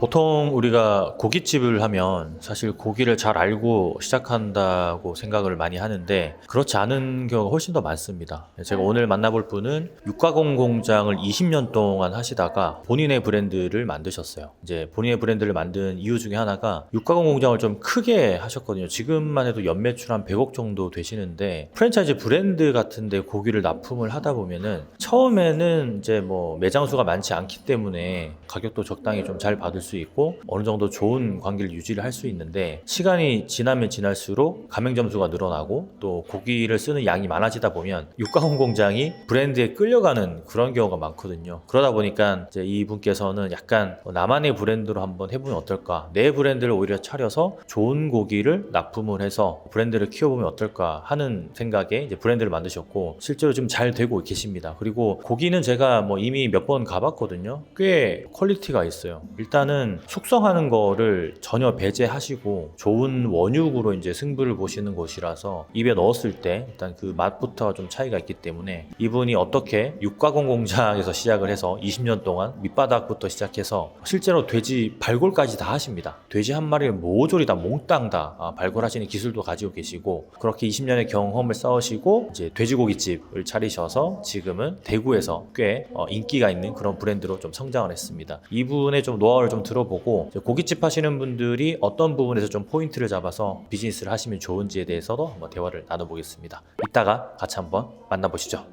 보통 우리가 고깃집을 하면 사실 고기를 잘 알고 시작한다고 생각을 많이 하는데 그렇지 않은 경우가 훨씬 더 많습니다. 제가 오늘 만나볼 분은 육가공 공장을 20년 동안 하시다가 본인의 브랜드를 만드셨어요. 이제 본인의 브랜드를 만든 이유 중에 하나가 육가공 공장을 좀 크게 하셨거든요. 지금만 해도 연매출 한 100억 정도 되시는데 프랜차이즈 브랜드 같은데 고기를 납품을 하다 보면은 처음에는 이제 뭐 매장 수가 많지 않기 때문에 가격도 적당히 좀 잘 받을 수 있고 어느 정도 좋은 관계를 유지를 할 수 있는데 시간이 지나면 지날수록 가맹점수가 늘어나고 또 고기를 쓰는 양이 많아지다 보면 육가공 공장이 브랜드에 끌려가는 그런 경우가 많거든요. 그러다 보니까 이제 이분께서는 약간 나만의 브랜드로 한번 해보면 어떨까, 내 브랜드를 오히려 차려서 좋은 고기를 납품을 해서 브랜드를 키워보면 어떨까 하는 생각에 이제 브랜드를 만드셨고 실제로 지금 잘 되고 계십니다. 그리고 고기는 제가 뭐 이미 몇 번 가봤거든요. 꽤 퀄리티가 있어요. 일단은 숙성하는 거를 전혀 배제하시고 좋은 원육으로 이제 승부를 보시는 곳이라서 입에 넣었을 때 일단 그 맛부터 좀 차이가 있기 때문에 이분이 어떻게 육가공 공장에서 시작을 해서 20년 동안 밑바닥부터 시작해서 실제로 돼지 발골까지 다 하십니다. 돼지 한 마리를 모조리 다 몽땅 다 발골하시는 기술도 가지고 계시고 그렇게 20년의 경험을 쌓으시고 이제 돼지고기집을 차리셔서 지금은 대구에서 꽤 인기가 있는 그런 브랜드로 좀 성장을 했습니다. 이분의 좀 노하우를 좀 들어보고 고깃집 하시는 분들이 어떤 부분에서 좀 포인트를 잡아서 비즈니스를 하시면 좋은지에 대해서도 한번 대화를 나눠보겠습니다. 이따가 같이 한번 만나보시죠.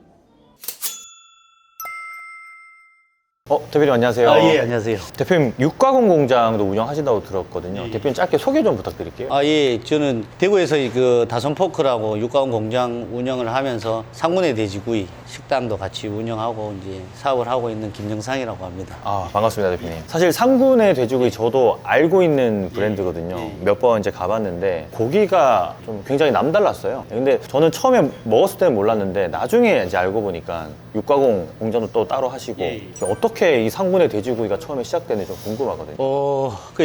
대표님 안녕하세요. 예, 안녕하세요. 대표님 육가공 공장도 운영하신다고 들었거든요. 대표님 짧게 소개 좀 부탁드릴게요. 예, 저는 대구에서 그 다솜포크라고 육가공 공장 운영을 하면서 상군의 돼지구이 식당도 같이 운영하고 이제 사업을 하고 있는 김영상이라고 합니다. 반갑습니다, 대표님. 사실 상군의 돼지고기 저도 알고 있는 브랜드거든요. 몇 번 이제 가봤는데 고기가 좀 굉장히 남달랐어요. 근데 저는 처음에 먹었을 때는 몰랐는데 나중에 이제 알고 보니까 육가공 공장도 또 따로 하시고 어떻게 이 상군의 돼지고기가 처음에 시작되는지 좀 궁금하거든요.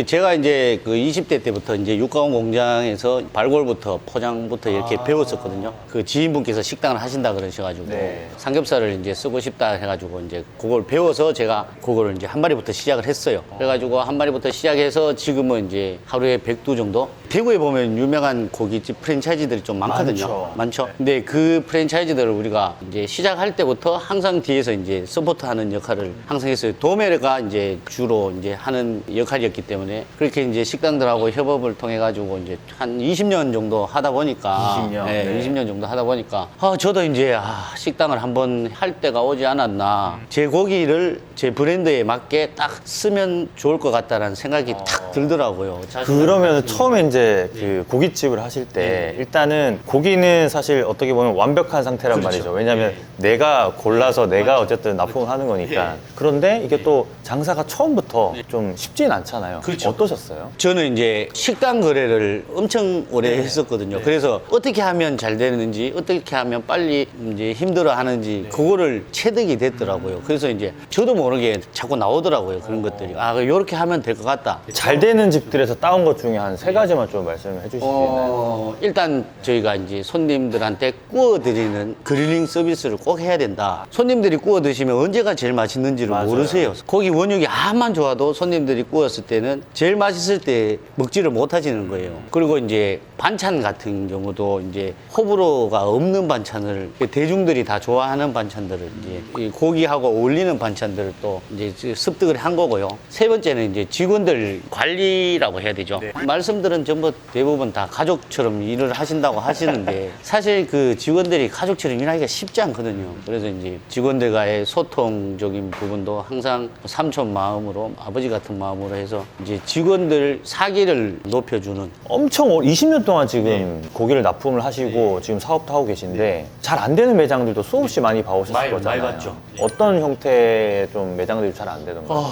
제가 이제 그 20대 때부터 이제 육가공 공장에서 발골부터 포장부터 이렇게 배웠었거든요. 그 지인분께서 식당을 하신다 그러셔가지고 삼겹살을 이제 쓰고 싶다 해가지고 이제 그걸 배워서 제가 그거를 이제 한 마리부터 시작을 했어요. 그래가지고 한 마리부터 시작해서 지금은 이제 하루에 100두 정도? 대구에 보면 유명한 고깃집 프랜차이즈들이 좀 많거든요. 많죠. 근데 그 프랜차이즈들을 우리가 이제 시작할 때부터 항상 뒤에서 이제 서포트하는 역할을 항상 했어요. 도매가 이제 주로 이제 하는 역할이었기 때문에 그렇게 이제 식당들하고 협업을 통해 가지고 이제 한 20년 정도 하다 보니까 20년? 네, 20년 정도 하다 보니까 저도 이제 식당을 한번 할 때가 오지 않았나. 제 고기를 제 브랜드에 맞게 딱 쓰면 좋을 것 같다라는 생각이 탁 들더라고요. 그러면 처음에 이제 그 고깃집을 하실 때 일단은 고기는 사실 어떻게 보면 완벽한 상태란 말이죠. 왜냐하면 내가 골라서 내가 어쨌든 납품을 하는 거니까. 그런데 이게 또 장사가 처음부터 좀 쉽진 않잖아요. 어떠셨어요? 저는 이제 식당 거래를 엄청 오래 했었거든요. 그래서 어떻게 하면 잘 되는지, 어떻게 하면 빨리 이제 힘들어 하는지, 그거를 체득이 됐더라고요. 그래서 이제 저도 모르게 자꾸 나오더라고요. 그런 것들이. 요렇게 하면 될 것 같다. 잘 되는 집들에서 따온 것 중에 한 3가지만 좀 말씀해 주실 수 있나요? 일단 저희가 이제 손님들한테 구워드리는 그릴링 서비스를 꼭 해야 된다. 손님들이 구워 드시면 언제가 제일 맛있는지를 모르세요. 고기 원육이 암만 좋아도 손님들이 구웠을 때는 제일 맛있을 때 먹지를 못하시는 거예요. 그리고 이제 반찬 같은 경우도 이제 호불호가 없는 반찬을 대중들이 다 좋아하는 반찬들을 이제 이 고기하고 어울리는 반찬들을 또 이제 습득을 한 거고요. 세 번째는 이제 직원들 관리라고 해야 되죠. 말씀들은 전부 대부분 다 가족처럼 일을 하신다고 하시는데 사실 그 직원들이 가족처럼 일하기가 쉽지 않거든요. 그래서 이제 직원들과의 소통적인 부분도 항상 삼촌 마음으로 아버지 같은 마음으로 해서 이제 직원들 사기를 높여주는. 엄청 20년 동안 지금 고기를 납품을 하시고 지금 사업도 하고 계신데 잘 안 되는 매장들도 수없이 많이 봐오셨을 거잖아요. 많이 봤죠. 어떤 형태의 좀 매장들이 잘 안 되던가요?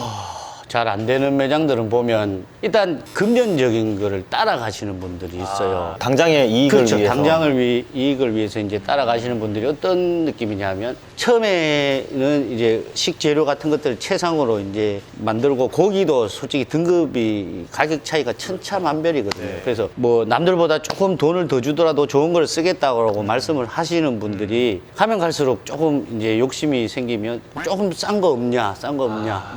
잘 안 되는 매장들은 보면 일단 금전적인 거를 따라가시는 분들이 있어요. 당장의 이익을 그렇죠. 위해서. 이익을 위해서 이제 따라가시는 분들이 어떤 느낌이냐면 처음에는 이제 식재료 같은 것들을 최상으로 이제 만들고 고기도 솔직히 등급이 가격 차이가 천차만별이거든요. 그래서 뭐 남들보다 조금 돈을 더 주더라도 좋은 걸 쓰겠다고 말씀을 하시는 분들이 가면 갈수록 조금 이제 욕심이 생기면 조금 싼 거 없냐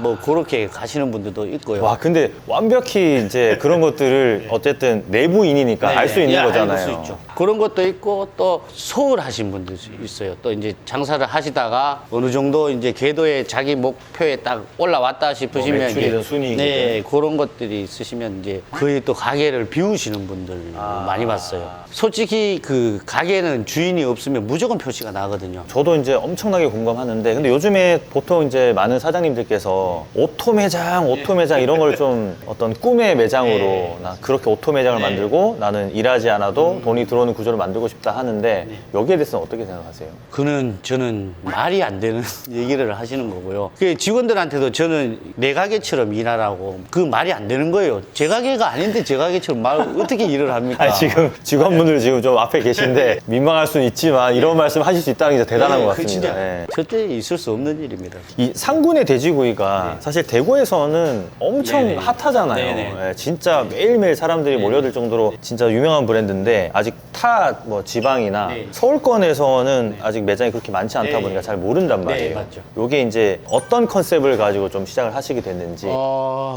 뭐 그렇게 가시는 하시는 분들도 있고요. 와, 근데 완벽히 이제 그런 것들을 어쨌든 내부인이니까 알 수 있는 예, 거잖아요. 알 수 있죠. 그런 것도 있고 또 소홀하신 분도 있어요. 또 이제 장사를 하시다가 어느 정도 이제 궤도에 자기 목표에 딱 올라왔다 싶으시면 매출이든 이제 순이익이든. 네, 그런 것들이 있으시면 이제 거의 또 가게를 비우시는 분들 많이 봤어요. 솔직히 그 가게는 주인이 없으면 무조건 표시가 나거든요. 저도 이제 엄청나게 공감하는데, 근데 요즘에 보통 이제 많은 사장님들께서 오토 매장 이런 걸 좀 어떤 꿈의 매장으로 나 그렇게 오토 매장을 만들고 나는 일하지 않아도 돈이 들어오는 구조를 만들고 싶다 하는데 여기에 대해서는 어떻게 생각하세요? 그는 저는 말이 안 되는 얘기를 하시는 거고요. 그 직원들한테도 저는 내 가게처럼 일하라고 그 말이 안 되는 거예요. 제 가게가 아닌데 제 가게처럼 말 어떻게 일을 합니까? 아니, 지금 직원분들 지금 좀 앞에 계신데 민망할 수는 있지만 이런 말씀 하실 수 있다는 게 진짜 대단한 것 그 같습니다. 진짜 예. 절대 있을 수 없는 일입니다. 이 상군의 돼지고기가 사실 대구에서는 엄청 네네. 핫하잖아요. 네네. 예, 진짜 매일매일 사람들이 몰려들 정도로 진짜 유명한 브랜드인데 아직 타 뭐 지방이나 네. 서울권에서는 아직 매장이 그렇게 많지 않다 네. 보니까 잘 모른단 말이에요. 맞죠. 요게 이제 어떤 컨셉을 가지고 좀 시작을 하시게 됐는지.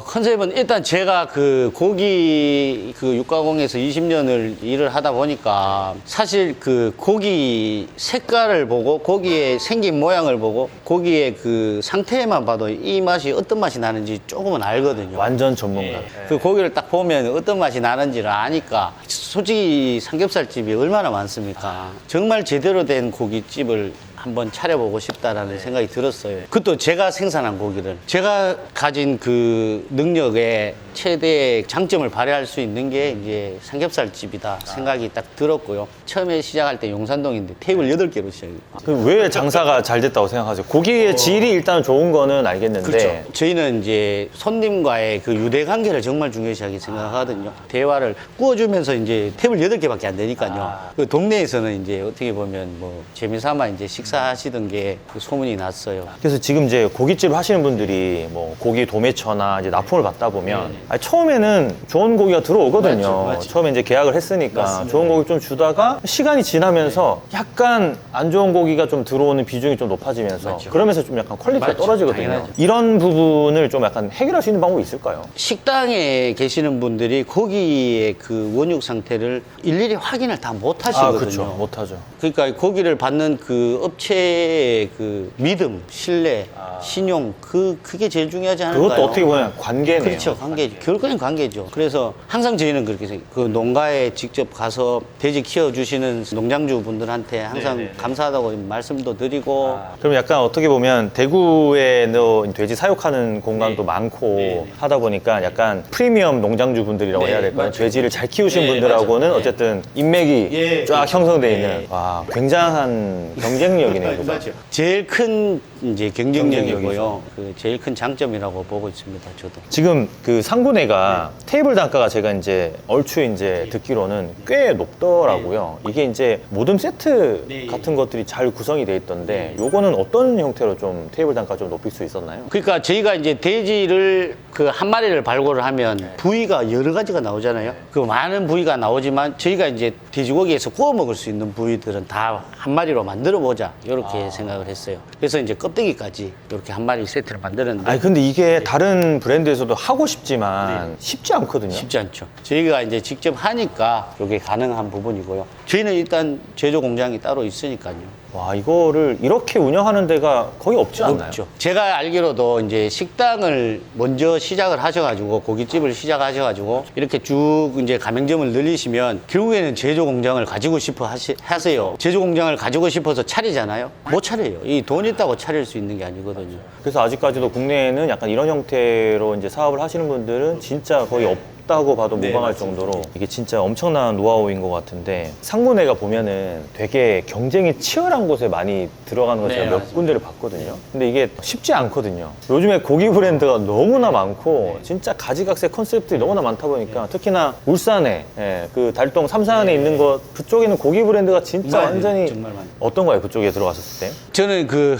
컨셉은 일단 제가 그 고기 그 육가공에서 20년을 일을 하다 보니까 사실 그 고기 색깔을 보고 고기의 생긴 모양을 보고 고기의 그 상태만 봐도 이 맛이 어떤 맛이 나는지 조금은 알거든요. 완전 전문가. 그 고기를 딱 보면 어떤 맛이 나는지를 아니까 솔직히 삼겹살집이 얼마나 많습니까? 정말 제대로 된 고깃집을 한번 차려보고 싶다라는 생각이 들었어요. 그것도 제가 생산한 고기를 제가 가진 그 능력에 최대의 장점을 발휘할 수 있는 게 이제 삼겹살집이다 생각이 딱 들었고요. 처음에 시작할 때 용산동인데 테이블 8개로 시작했어요. 그럼 왜 장사가 잘 됐다고 생각하세요? 고기의 질이 일단 좋은 거는 알겠는데. 그렇죠. 저희는 이제 손님과의 그 유대 관계를 정말 중요시하게 생각하거든요. 대화를 구워주면서 이제 테이블 8개밖에 안 되니까요. 그 동네에서는 이제 어떻게 보면 뭐 재미삼아 이제 식사하시던 게그 소문이 났어요. 그래서 지금 이제 고깃집을 하시는 분들이 뭐 고기 도매처나 이제 납품을 받다 보면 아니, 처음에는 좋은 고기가 들어오거든요. 맞죠. 처음에 이제 계약을 했으니까 맞습니다. 좋은 고기 좀 주다가 시간이 지나면서 약간 안 좋은 고기가 좀 들어오는 비중이 좀 높아지면서 맞죠. 그러면서 좀 약간 퀄리티가 맞죠. 떨어지거든요. 당연하죠. 이런 부분을 좀 약간 해결할 수 있는 방법이 있을까요? 식당에 계시는 분들이 고기의 그 원육 상태를 일일이 확인을 다 못 하시거든요. 그렇죠. 못하죠. 그러니까 고기를 받는 그 업체의 그 믿음, 신뢰, 신용 그게 제일 중요하지 않을까요? 그것도 어떻게 보면 관계네요. 그렇죠. 관계죠. 결국엔 관계죠. 그래서 항상 저희는 그렇게 생각해요. 그 농가에 직접 가서 돼지 키워주시는 농장주 분들한테 항상 감사하다고 말씀도 드리고 그럼 약간 어떻게 보면 대구에도 돼지 사육하는 공간도 많고 하다 보니까 약간 프리미엄 농장주 분들이라고 네, 해야 될까요? 맞죠. 돼지를 잘 키우신 네, 분들하고는 맞아요. 네. 어쨌든 인맥이 예, 쫙 그렇죠. 형성돼 네. 있는 와 굉장한 경쟁력이네요. 그죠? 맞죠. 제일 큰 이제 경쟁력이고요. 경쟁력이죠. 그 제일 큰 장점이라고 보고 있습니다. 저도. 지금 그 상구내가 테이블 단가가 제가 이제 얼추 이제 듣기로는 꽤 높더라고요. 이게 이제 모듬 세트 같은 것들이 잘 구성이 돼 있던데 요거는 어떤 형태로 좀 테이블 단가 좀 높일 수 있었나요? 그러니까 저희가 이제 돼지를 그 한 마리를 발굴을 하면 부위가 여러 가지가 나오잖아요. 그 많은 부위가 나오지만 저희가 이제 돼지고기에서 구워 먹을 수 있는 부위들은 다 한 마리로 만들어 보자 이렇게 생각을 했어요. 그래서 이제 껍데기까지 이렇게 한 마리 세트를 만들었는데 아니 근데 이게 다른 브랜드에서도 하고 싶지만 쉽지 않거든요. 쉽지 않죠. 저희가 이제 직접 하니까 이게 가능한 부분이고요. 저희는 일단 제조 공장이 따로 있으니까요. 와 이거를 이렇게 운영하는 데가 거의 없지 않나요? 없죠. 제가 알기로도 이제 식당을 먼저 시작을 하셔가지고 고깃집을 시작하셔가지고 이렇게 쭉 이제 가맹점을 늘리시면 결국에는 제조 공장을 가지고 싶어 하세요. 제조 공장을 가지고 싶어서 차리잖아요. 못 차려요. 이 돈 있다고 차릴 수 있는 게 아니거든요. 그래서 아직까지도 국내에는 약간 이런 형태로 이제 사업을 하시는 분들은 진짜 거의 없다고 봐도 네, 무방할 맞습니다. 정도로 이게 진짜 엄청난 노하우인 것 같은데 상무내가 보면은 되게 경쟁이 치열한 곳에 많이 들어가는 걸 네, 제가 몇 맞습니다. 군데를 봤거든요. 근데 이게 쉽지 않거든요. 요즘에 고기 브랜드가 너무나 많고 진짜 가지각색 컨셉들이 너무나 많다 보니까 특히나 울산에 그 달동 삼산에 있는 것 그쪽에는 고기 브랜드가 진짜 많이 완전히 정말 많이. 어떤 거예요? 그쪽에 들어갔었을 때? 저는 그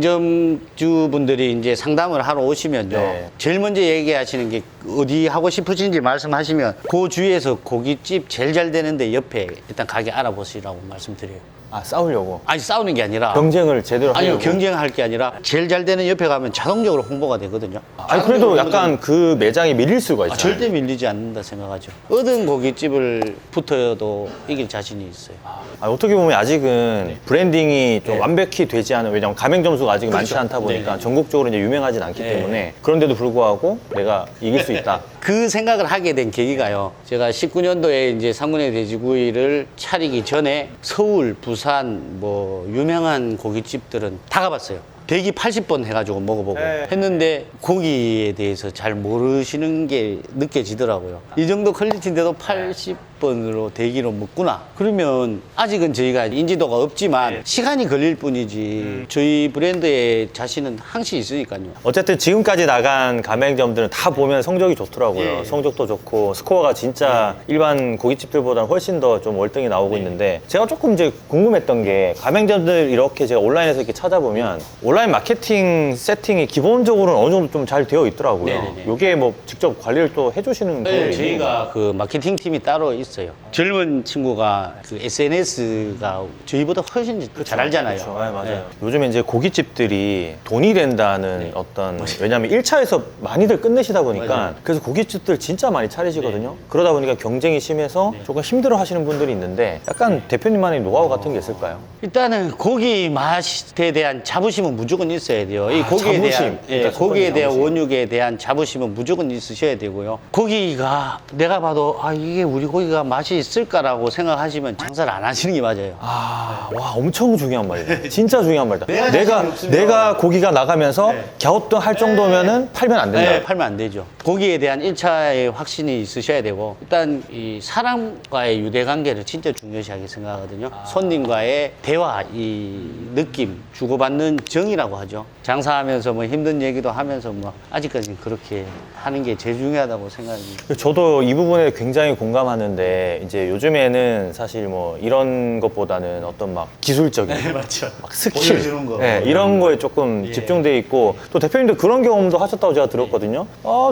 가맹점주 분들이 이제 상담을 하러 오시면요. 네. 제일 먼저 얘기하시는 게 어디 하고 싶으신지 말씀하시면 그 주위에서 고깃집 제일 잘 되는데 옆에 일단 가게 알아보시라고 말씀드려요. 아, 싸우려고. 아니 싸우는 게 아니라 경쟁을 제대로 하려고. 아니요 경쟁할 게 아니라 제일 잘 되는 옆에 가면 자동적으로 홍보가 되거든요. 아니, 그래도 약간 그 매장이 밀릴 수가 있잖아요. 절대 밀리지 않는다 생각하죠. 얻은 고깃집을 붙어도 이길 자신이 있어요. 아, 어떻게 보면 아직은 브랜딩이 좀 완벽히 되지 않은, 왜냐면 가맹점수가 아직 많지 않다 보니까 전국적으로 이제 유명하진 않기 때문에 그런데도 불구하고 내가 이길 수 있다. 그 생각을 하게 된 계기가요. 제가 19년도에 이제 상군의 돼지구이를 차리기 전에 서울, 부산, 뭐 유명한 고깃집들은 다 가봤어요. 대기 80번 해가지고 먹어보고 했는데 고기에 대해서 잘 모르시는 게 느껴지더라고요. 이 정도 퀄리티인데도 80번으로 대기로 먹구나. 그러면 아직은 저희가 인지도가 없지만 시간이 걸릴 뿐이지 저희 브랜드의 자신은 항시 있으니까요. 어쨌든 지금까지 나간 가맹점들은 다 보면 성적이 좋더라고요. 성적도 좋고 스코어가 진짜 일반 고깃집들보다는 훨씬 더 좀 월등히 나오고 있는데, 제가 조금 이제 궁금했던 게 가맹점들 이렇게 제가 온라인에서 이렇게 찾아보면 온라인 마케팅 세팅이 기본적으로는 어느 정도 좀 잘 되어 있더라고요. 네네네. 이게 뭐 직접 관리를 또 해주시는 분이 저희가 그 마케팅 팀이 따로 있어요. 젊은 친구가 그 SNS가 저희보다 훨씬 잘 알잖아요. 그렇죠. 네, 맞아요. 네. 요즘에 이제 고깃집들이 돈이 된다는 어떤, 왜냐면 1차에서 많이들 끝내시다 보니까 맞아요. 그래서 고깃집들 진짜 많이 차리시거든요. 그러다 보니까 경쟁이 심해서 조금 힘들어 하시는 분들이 있는데, 약간 대표님만의 노하우 같은 게 있을까요? 일단은 고기 맛에 대한 자부심은 무조건 있어야 돼요. 이 고기에 자부심. 대한 일단 첫 고기에 번째 대한 자부심. 원육에 대한 자부심은 무조건 있으셔야 되고요. 고기가 내가 봐도 아 이게 우리 고기가 맛이 있을까라고 생각하시면 장사를 안 하시는 게 맞아요. 와, 엄청 중요한 말이다. 진짜 중요한 말이다. 내가 내가, 자신 없으면- 내가 고기가 나가면서 갸우뚱할 정도면은 팔면 안 된다. 네, 팔면 안 되죠. 고기에 대한 1차의 확신이 있으셔야 되고, 일단 이 사람과의 유대 관계를 진짜 중요시하게 생각하거든요. 손님과의 대화, 이 느낌, 주고받는 정이라고 하죠. 장사하면서 뭐 힘든 얘기도 하면서 뭐 아직까지는 그렇게 하는 게 제일 중요하다고 생각합니다. 저도 이 부분에 굉장히 공감하는데, 이제 요즘에는 사실 뭐 이런 것보다는 어떤 막 기술적인 맞죠. 막 스킬, 보여주는 거. 네, 이런 거에 조금 집중돼 있고, 또 대표님도 그런 경험도 하셨다고 제가 들었거든요.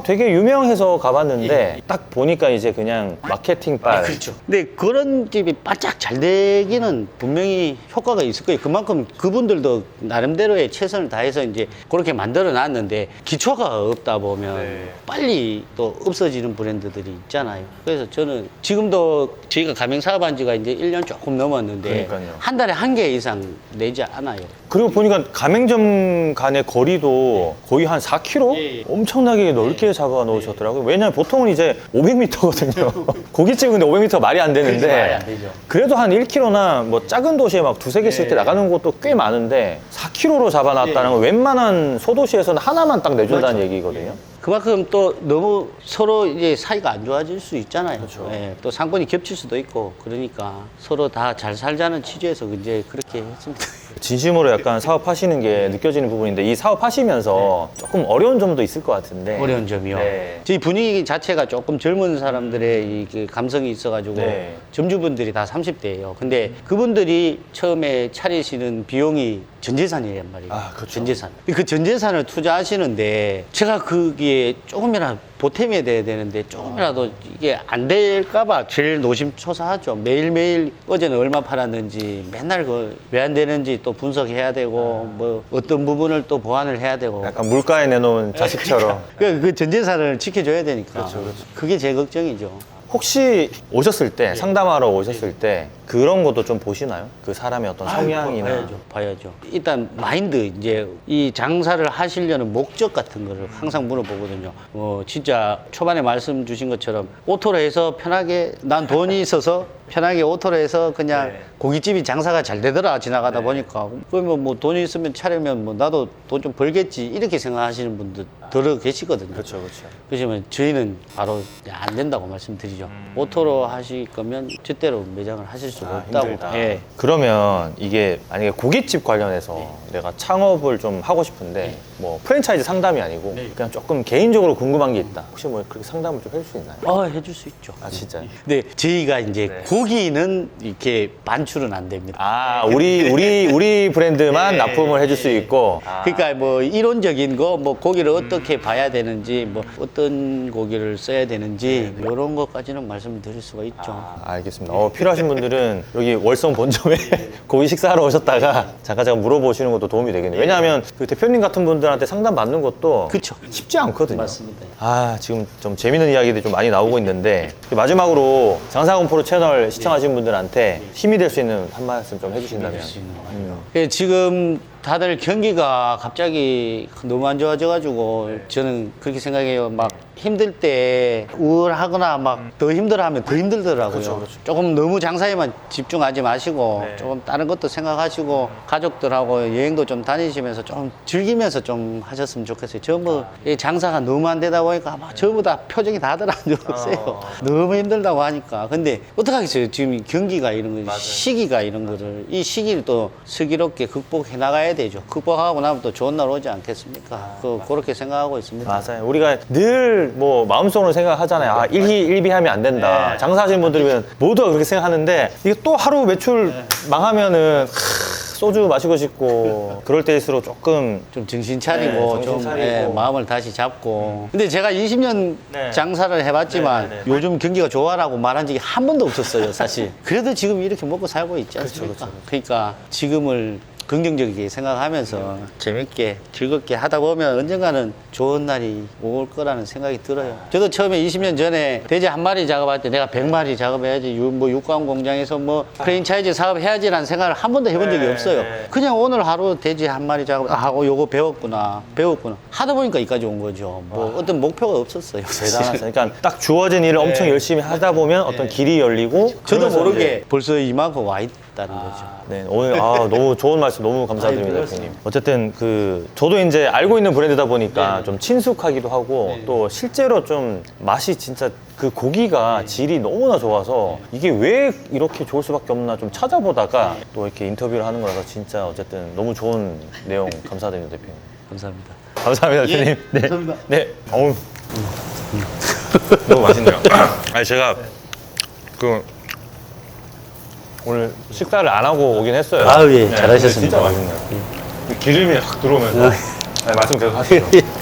되게 유명해서 가봤는데 딱 보니까 이제 그냥 마케팅빨. 그렇죠. 근데 그런 집이 바짝 잘 되기는 분명히 효과가 있을 거예요. 그만큼 그분들도 나름대로의 최선을 다해서 이제 그렇게 만들어 놨는데, 기초가 없다 보면 빨리 또 없어지는 브랜드들이 있잖아요. 그래서 저는 지금도 저희가 가맹 사업한 지가 이제 1년 조금 넘었는데, 그러니까요. 한 달에 한 개 이상 내지 않아요. 그리고 보니까 가맹점 간의 거리도 거의 한 4km? 엄청나게 넓게 잡아 놓으셨더라고요. 왜냐면 보통은 이제 500m거든요. 고깃집은 근데 500m 말이 안 되는데, 말이 안 되죠. 그래도 한 1km나 뭐 작은 도시에 막 두세 개씩 이렇게 나가는 곳도 꽤 많은데 4km로 잡아놨다는 건 웬만한 소도시에서는 하나만 딱 내준다는 얘기거든요. 그만큼 또 너무 서로 이제 사이가 안 좋아질 수 있잖아요. 그렇죠. 예, 또 상권이 겹칠 수도 있고, 그러니까 서로 다 잘 살자는 취지에서 이제 그렇게 했습니다. 진심으로 약간 사업하시는 게 느껴지는 부분인데, 이 사업하시면서 조금 어려운 점도 있을 것 같은데. 어려운 점이요. 네. 저희 분위기 자체가 조금 젊은 사람들의 이 감성이 있어가지고 네. 점주분들이 다 30대예요. 근데 그분들이 처음에 차리시는 비용이 전 재산이란 말이에요. 아, 그렇죠. 전 재산. 그 전 재산을 투자하시는데 제가 거기에 조금이라도 보탬이 돼야 되는데 조금이라도 이게 안 될까봐 제일 노심초사하죠. 매일매일 어제는 얼마 팔았는지 맨날 그 왜 안 되는지 또 분석해야 되고 뭐 어떤 부분을 또 보완을 해야 되고 약간 물가에 내놓은 자식처럼. 그 전재산을 지켜줘야 되니까. 그게 제 걱정이죠. 혹시 오셨을 때, 상담하러 오셨을 때 그런 것도 좀 보시나요? 그 사람의 어떤 성향이나. 봐야죠. 일단 마인드, 이제 이 장사를 하시려는 목적 같은 거를 항상 물어보거든요. 진짜 초반에 말씀 주신 것처럼 오토로 해서 편하게, 난 돈이 있어서 편하게 오토로 해서 그냥 고깃집이 장사가 잘 되더라 지나가다 보니까, 그러면 뭐 돈이 있으면 차리면 뭐 나도 돈 좀 벌겠지 이렇게 생각하시는 분들 들어 계시거든요. 그렇죠, 그렇죠. 그렇지만 저희는 바로 안 된다고 말씀드리죠. 오토로 하실 거면 제대로 매장을 하실 수가 없다고. 힘들다. 예. 그러면 이게 만약에 고깃집 관련해서 내가 창업을 좀 하고 싶은데 뭐 프랜차이즈 상담이 아니고 그냥 조금 개인적으로 궁금한 게 있다. 혹시 뭐 그렇게 상담을 좀 해줄 수 있나요? 해줄 수 있죠. 아, 진짜요? 근데 저희가 이제 고기는 이렇게 반출은 안 됩니다. 아, 우리 브랜드만 납품을 해줄 수 있고. 그러니까 뭐 이론적인 거, 뭐 고기를 어떻게 봐야 되는지, 뭐 어떤 고기를 써야 되는지 이런 것까지는 말씀드릴 수가 있죠. 알겠습니다. 필요하신 분들은 여기 월성 본점에 고기 식사하러 오셨다가 잠깐 물어보시는 것도 도움이 되겠네요. 왜냐하면 그 대표님 같은 분들한테 상담 받는 것도 그쵸. 쉽지 않거든요. 맞습니다. 지금 좀 재밌는 이야기들이 좀 많이 나오고 있는데 마지막으로 장사공포로 채널 시청하시는 분들한테 힘이 될 수 있는 한 말씀 좀 해주신다면. 지금 다들 경기가 갑자기 너무 안 좋아져가지고 저는 그렇게 생각해요. 막 힘들 때 우울하거나 막 더 힘들어하면 더 힘들더라고요. 조금 너무 장사에만 집중하지 마시고 조금 다른 것도 생각하시고 가족들하고 여행도 좀 다니시면서 좀 즐기면서 좀 하셨으면 좋겠어요. 전부 이 장사가 너무 안 되다 보니까 막 전부 다 표정이 다들 안 좋으세요. 너무 힘들다고 하니까. 근데 어떡하겠어요. 지금 이 경기가 이런 거, 시기가 이런 거를 이 시기를 또 슬기롭게 극복해 나가야 되죠. 극복하고 나면 또 좋은 날 오지 않겠습니까? 그렇게 생각하고 있습니다. 맞아요. 우리가 늘 뭐 마음속으로 생각하잖아요. 일비하면 안 된다. 장사하시는 분들이면 모두가 그렇게 생각하는데 이게 또 하루 매출 망하면은 소주 마시고 싶고 그럴 때일수록 조금 좀 정신 차리고 정신 좀 차리고. 마음을 다시 잡고. 근데 제가 20년 장사를 해봤지만 요즘 경기가 좋아라고 말한 적이 한 번도 없었어요, 사실. 그래도 지금 이렇게 먹고 살고 있지 않습니까? 그러니까 지금을 긍정적이게 생각하면서 재밌게 즐겁게 하다 보면 언젠가는 좋은 날이 올 거라는 생각이 들어요. 저도 처음에 20년 전에 돼지 한 마리 작업할 때 내가 100마리 작업해야지 뭐 육감 공장에서 뭐 프랜차이즈 사업해야지라는 생각을 한 번도 해본 적이 없어요. 그냥 오늘 하루 돼지 한 마리 작업하고 요거 배웠구나 하다 보니까 여기까지 온 거죠. 뭐 어떤 목표가 없었어요. 대단하죠. 그러니까 딱 주어진 일을 엄청 열심히 하다 보면 어떤 길이 열리고 저도 그러면서 모르게 이제 벌써 이만큼 와 있다는 거죠. 네, 오늘 너무 좋은 말씀 너무 감사드립니다, 대표님. 어쨌든 저도 이제 알고 있는 브랜드다 보니까 좀 친숙하기도 하고 또 실제로 좀 맛이 진짜 그 고기가 질이 너무나 좋아서 이게 왜 이렇게 좋을 수밖에 없나 좀 찾아보다가 또 이렇게 인터뷰를 하는 거라서 진짜 어쨌든 너무 좋은 내용 감사드립니다, 대표님. 감사합니다. 감사합니다, 대표님. 네. 감사합니다. 네. 너무 맛있네요. 아니 제가 오늘 식사를 안 하고 오긴 했어요. 예, 잘하셨습니다. 진짜 맛있네요. 기름이 확 들어오면서 말씀 계속 하시죠.